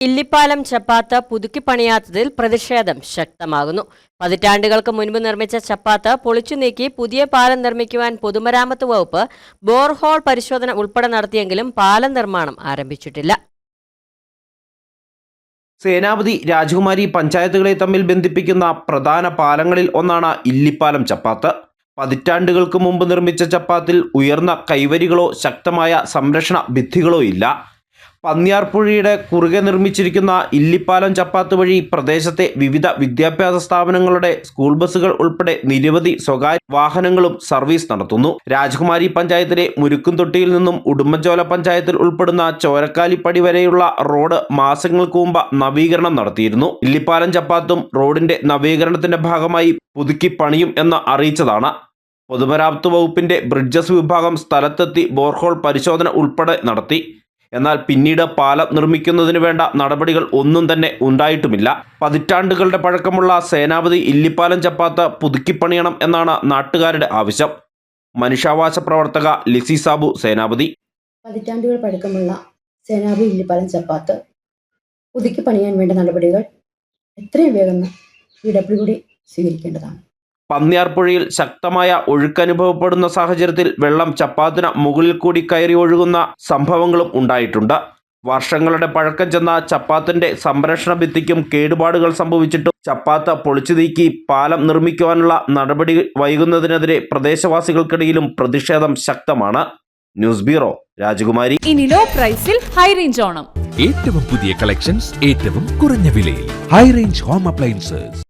ഇല്ലിപ്പാലം ചപ്പാത്ത് പുതുക്കിപ്പണിയാത്തതിൽ പ്രതിഷേധം ശക്തമാകുന്നു. പതിറ്റാണ്ടുകൾക്ക് മുൻപ് നിർമ്മിച്ച ചപ്പാത്ത് പൊളിച്ചു നീക്കി പുതിയ പാലം നിർമ്മിക്കുവാൻ പൊതുമരാമത്ത് വകുപ്പ് ബോർഹോൾ പരിശോധന ഉൾപ്പെടെ നടത്തിയെങ്കിലും പാലം നിർമ്മാണം ആരംഭിച്ചിട്ടില്ല. സേനാപതി, രാജകുമാരി പഞ്ചായത്തുകളെ തമ്മിൽ ബന്ധിപ്പിക്കുന്ന പ്രധാന പാലങ്ങളിൽ ഒന്നാണ് ഇല്ലിപ്പാലം ചപ്പാത്ത്. പതിറ്റാണ്ടുകൾക്ക് മുമ്പ് നിർമ്മിച്ച ചപ്പാത്തിൽ ഉയർന്ന കൈവരികളോ ശക്തമായ സംരക്ഷണ ഭിത്തികളോ ഇല്ല. പന്നിയാർപ്പുഴയുടെ കുറുകെ നിർമ്മിച്ചിരിക്കുന്ന ഇല്ലിപ്പാലം ചപ്പാത്ത് വഴി പ്രദേശത്തെ വിവിധ വിദ്യാഭ്യാസ സ്ഥാപനങ്ങളുടെ സ്കൂൾ ബസ്സുകൾ ഉൾപ്പെടെ നിരവധി സ്വകാര്യ വാഹനങ്ങളും സർവീസ് നടത്തുന്നു. രാജകുമാരി പഞ്ചായത്തിലെ മുരുക്കുംതൊട്ടിയിൽ നിന്നും ഉടുമ്പൻചോല പഞ്ചായത്തിൽ ഉൾപ്പെടുന്ന ചോരക്കാലിപ്പടി വരെയുള്ള റോഡ് മാസങ്ങൾക്ക് മുമ്പ് നവീകരണം നടത്തിയിരുന്നു. ഇല്ലിപ്പാലം ചപ്പാത്തും റോഡിന്റെ നവീകരണത്തിന്റെ ഭാഗമായി പുതുക്കി പണിയും എന്ന് അറിയിച്ചതാണ്. പൊതുമരാമത്ത് വകുപ്പിന്റെ ബ്രിഡ്ജസ് വിഭാഗം സ്ഥലത്തെത്തി ബോർഹോൾ പരിശോധന ഉൾപ്പെടെ നടത്തി. എന്നാൽ പിന്നീട് പാലം നിർമ്മിക്കുന്നതിന് വേണ്ട നടപടികൾ ഒന്നും തന്നെ ഉണ്ടായിട്ടുമില്ല. പതിറ്റാണ്ടുകളുടെ പഴക്കമുള്ള സേനാപതി ഇല്ലിപ്പാലം ചപ്പാത്ത് പുതുക്കിപ്പണിയണം എന്നാണ് നാട്ടുകാരുടെ ആവശ്യം. മനുഷ്യാവകാശ പ്രവർത്തക ലിസി സാബു സേനാപതി. പതിറ്റാണ്ടുകൾ പഴക്കമുള്ള സേനാപതി ഇല്ലിപ്പാലം ചപ്പാത്ത് പുതുക്കിപ്പണിയാൻ വേണ്ട നടപടികൾ എത്രയും വേഗം PWD സ്വീകരിക്കേണ്ടതാണ്. പന്നിയാർപ്പുഴയിൽ ശക്തമായ ഒഴുക്കനുഭവപ്പെടുന്ന സാഹചര്യത്തിൽ വെള്ളം ചപ്പാത്തിന് മുകളിൽ കൂടി കയറി ഒഴുകുന്ന സംഭവങ്ങളും ഉണ്ടായിട്ടുണ്ട്. വർഷങ്ങളുടെ പഴക്കം ചെന്ന ചപ്പാത്തിന്റെ സംരക്ഷണ ഭിത്തിക്കും കേടുപാടുകൾ സംഭവിച്ചിട്ടും ചപ്പാത്ത് പൊളിച്ചു നീക്കി പാലം നിർമ്മിക്കുവാനുള്ള നടപടി വൈകുന്നതിനെതിരെ പ്രദേശവാസികൾക്കിടയിലും പ്രതിഷേധം ശക്തമാണ്. ന്യൂസ് ബ്യൂറോ, രാജകുമാരി. ഇനി ലോ പ്രൈസിൽ ഹൈ റേഞ്ച് ഓണം. ഏറ്റവും പുതിയ കളക്ഷൻസ് ഏറ്റവും കുറഞ്ഞ വിലയിൽ. High range home appliances.